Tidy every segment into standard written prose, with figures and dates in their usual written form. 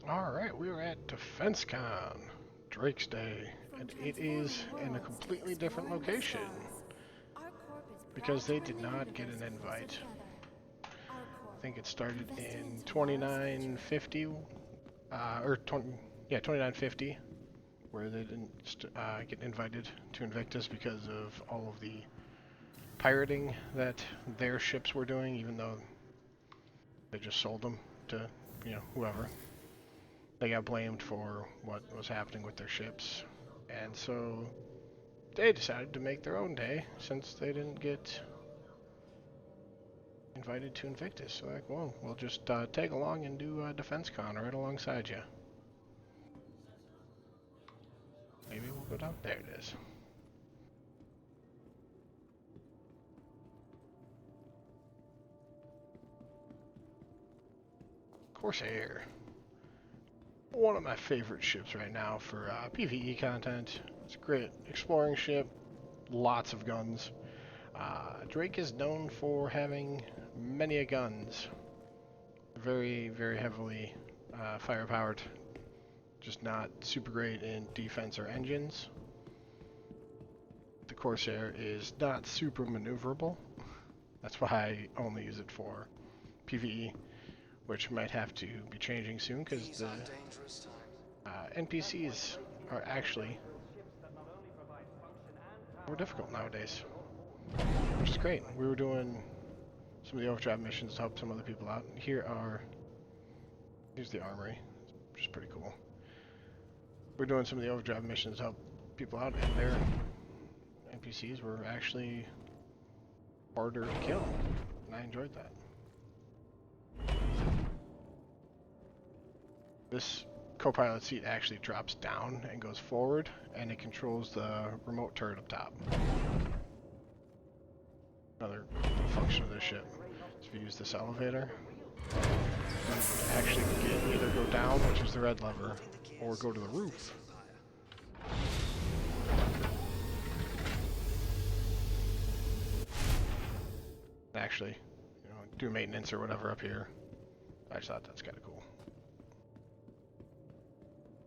Alright, we are at DefenseCon, Drake's Day, and it is in a completely different location because they did not get an invite. I think it started in 2950, or 20, yeah, 2950, where they didn't get invited to Invictus because of all of the pirating that their ships were doing, even though they just sold them to, whoever. They got blamed for what was happening with their ships, and so they decided to make their own day since they didn't get invited to Invictus. So like, well, we'll just tag along and do DefenseCon right alongside you. Maybe we'll go down. There it is. Corsair. One of my favorite ships right now for PvE content. It's a great exploring ship, lots of guns. Drake is known for having many guns. Very, very heavily fire-powered. Just not super great in defense or engines. The Corsair is not super maneuverable. That's why I only use it for PvE, which might have to be changing soon because the NPCs are actually more difficult nowadays, which is great. We were doing some of the overdrive missions to help some other people out. Here's the armory, which is pretty cool. We're doing some of the overdrive missions to help people out, and their NPCs were actually harder to kill, and I enjoyed that. This co-pilot seat actually drops down and goes forward, and it controls the remote turret up top. Another function of this ship is if you use this elevator, you actually can either go down, which is the red lever, or go to the roof. Actually, do maintenance or whatever up here. I just thought that's kind of cool.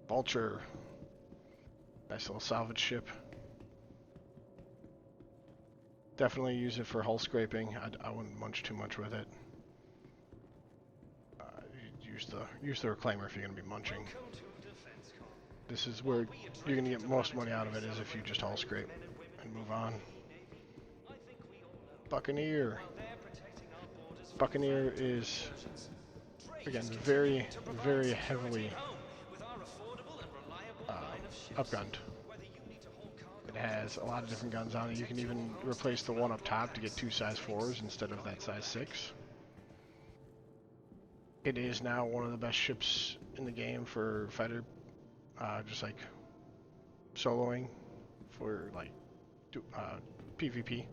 Vulture. Nice little salvage ship. Definitely use it for hull scraping. I wouldn't munch too much with it. Use the reclaimer if you're going to be munching. This is where you're going to get most money out of it, is if you just hull scrape and move on. Buccaneer. Buccaneer is, again, very, very heavily upgunned. It has a lot of different guns on it. You can even replace the one up top to get 2 size 4s instead of that size 6. It is now one of the best ships in the game for fighter, just like soloing for like PvP.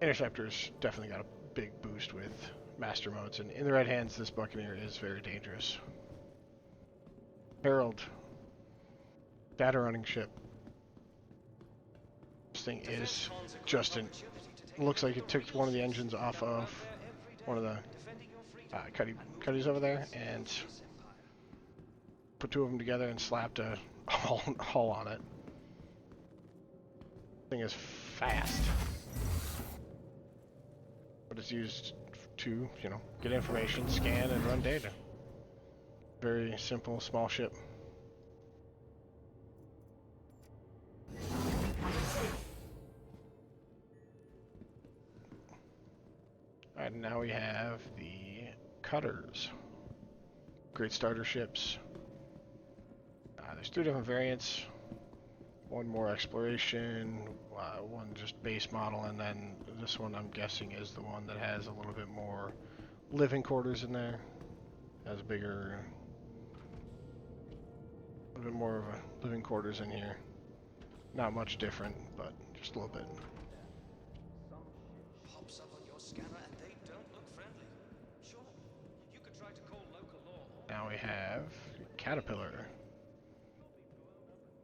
Interceptors definitely got a big boost with master modes, and in the right hands, this Buccaneer is very dangerous. Herald, data running ship. This thing is just looks like it took one of the engines off of one of the cuddies over there and put 2 of them together and slapped a hull on it. Thing is fast, but it's used to, get information, scan, and run data. Very simple, small ship. Alright, now we have the cutters. Great starter ships. There's 2 different variants. One more exploration, one just base model, and then this one I'm guessing is the one that has a little bit more living quarters in there. Has a little bit more of a living quarters in here. Not much different, but just a little bit. Pops up on your scanner and they don't look friendly. Sure, you could try to call local law. Now we have Caterpillar.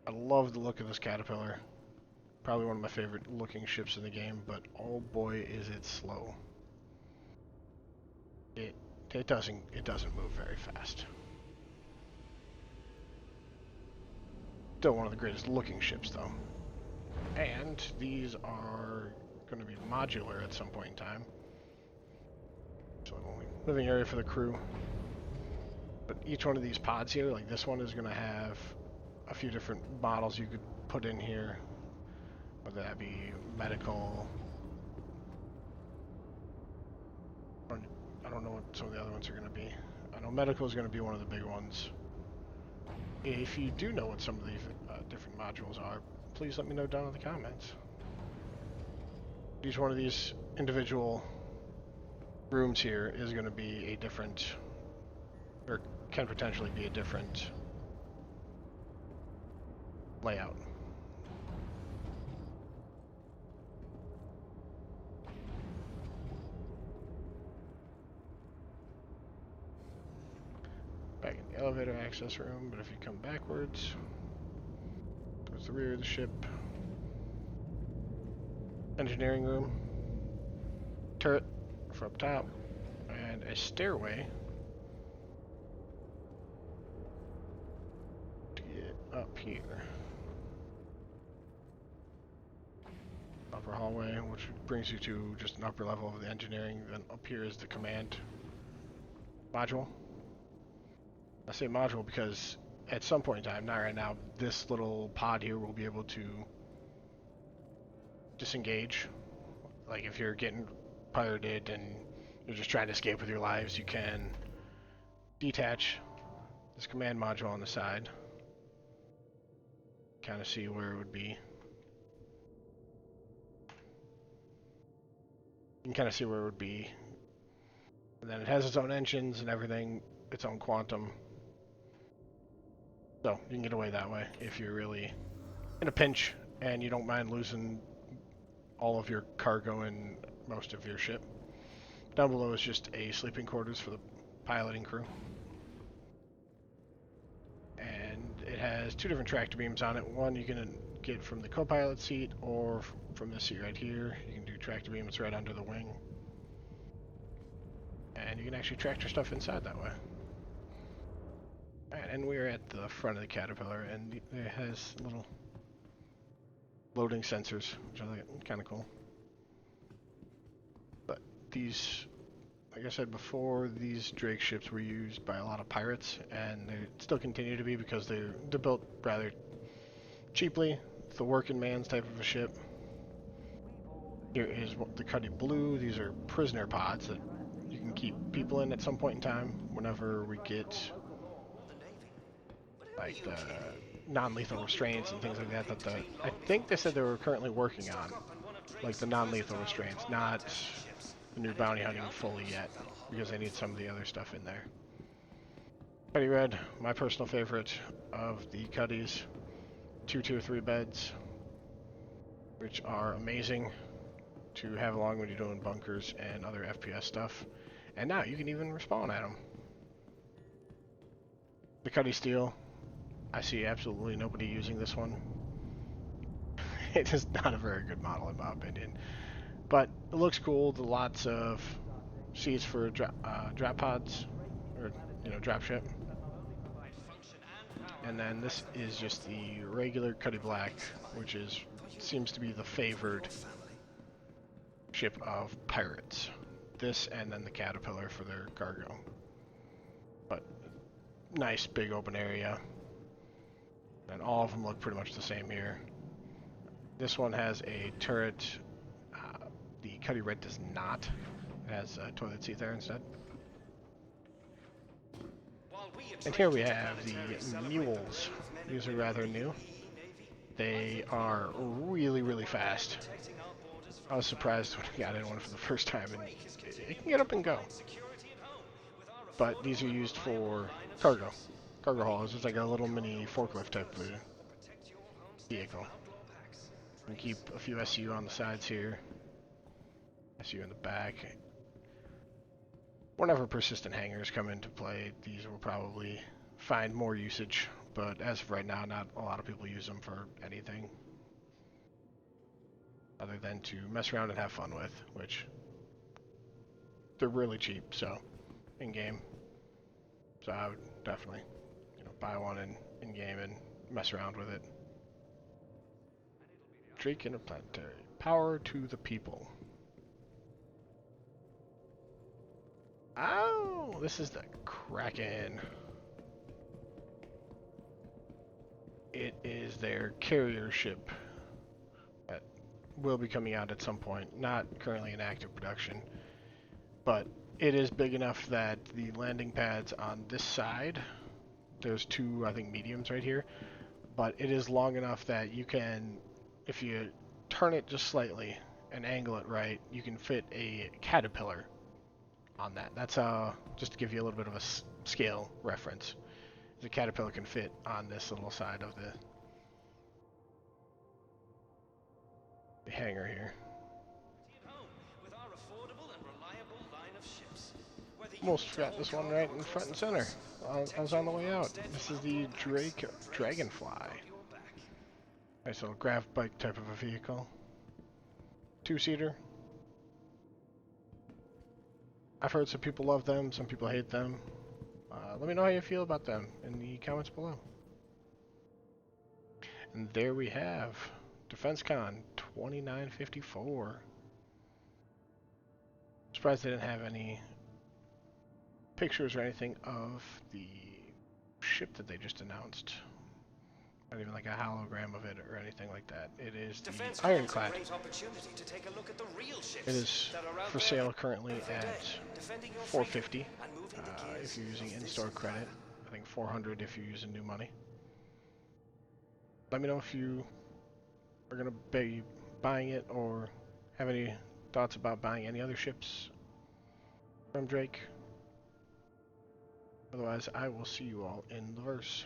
I love the look of this Caterpillar. Probably one of my favorite looking ships in the game, but oh boy is it slow. It it doesn't move very fast. Still one of the greatest looking ships, though. And these are going to be modular at some point in time. So only living area for the crew. But each one of these pods here, like this one, is going to have a few different models you could put in here. Whether that be medical. Or, I don't know what some of the other ones are going to be. I know medical is going to be one of the big ones. If you do know what some of these different modules are, please let me know down in the comments. Each one of these individual rooms here is going to be a different, or can potentially be a different layout. Back in the elevator access room, but if you come backwards towards the rear of the ship, engineering room, turret for up top, and a stairway to get up here. Upper hallway, which brings you to just an upper level of the engineering. Then up here is the command module. I say module because at some point in time, not right now, this little pod here will be able to disengage. Like if you're getting pirated and you're just trying to escape with your lives, you can detach this command module on the side. Kind of see where it would be. You can kind of see where it would be. And then it has its own engines and everything, its own quantum. So you can get away that way if you're really in a pinch and you don't mind losing all of your cargo and most of your ship. Down below is just a sleeping quarters for the piloting crew. And it has two different tractor beams on it. One you can get from the co-pilot seat or from this seat right here. You can do tractor beams right under the wing. And you can actually tractor stuff inside that way. Alright, and we're at the front of the Caterpillar, and it has little loading sensors, which I think kind of cool. But these, like I said before, these Drake ships were used by a lot of pirates, and they still continue to be because they're built rather cheaply. It's the working man's type of a ship. Here is the Cuddy Blue. These are prisoner pods that you can keep people in at some point in time whenever we get like the non-lethal restraints and things like that. I think they said they were currently working on, like the non-lethal restraints, not the new bounty hunting fully yet, because they need some of the other stuff in there. Cuddy Red, my personal favorite of the Cuddies. 2 Tier 3 beds, which are amazing to have along when you're doing bunkers and other FPS stuff. And now you can even respawn at them. The Cuddy Steel, I see absolutely nobody using this one. It is not a very good model in my opinion, but it looks cool. The lots of seats for drop pods, or drop ship. And then this is just the regular Cuddy Black, which seems to be the favored ship of pirates. This and then the Caterpillar for their cargo. But nice big open area. And all of them look pretty much the same here. This one has a turret. The Cuddy Red does not. It has a toilet seat there instead. And here we have the mules. These are rather new. They are really, really fast. I was surprised when I got in one for the first time, and it can get up and go. But these are used for cargo haulers. It's like a little mini forklift type of vehicle. You can keep a few SU on the sides here, SU in the back. Whenever persistent hangars come into play, these will probably find more usage, but as of right now, not a lot of people use them for anything other than to mess around and have fun with, which they're really cheap, so in game. So I would definitely, buy one in game and mess around with it. Drake Interplanetary. Power to the people. Oh, this is the Kraken. It is their carrier ship that will be coming out at some point. Not currently in active production, but it is big enough that the landing pads on this side, there's two, I think, mediums right here, but it is long enough that you can, if you turn it just slightly and angle it right, you can fit a caterpillar on that. That's just to give you a little bit of a scale reference. The caterpillar can fit on this little side of the hangar here. Almost forgot this one right in front and center. I was on the way out. This is the Drake Dragonfly. Nice little grav bike type of a vehicle. Two-seater. I've heard some people love them, some people hate them. Let me know how you feel about them in the comments below. And there we have DefenseCon 2954. Surprised they didn't have any pictures or anything of the ship that they just announced. Not even like a hologram of it or anything like that. It is the Ironclad. It is for sale currently at $450 if you're using in-store credit. I think $400 if you're using new money. Let me know if you are going to be buying it or have any thoughts about buying any other ships from Drake. Otherwise, I will see you all in the verse.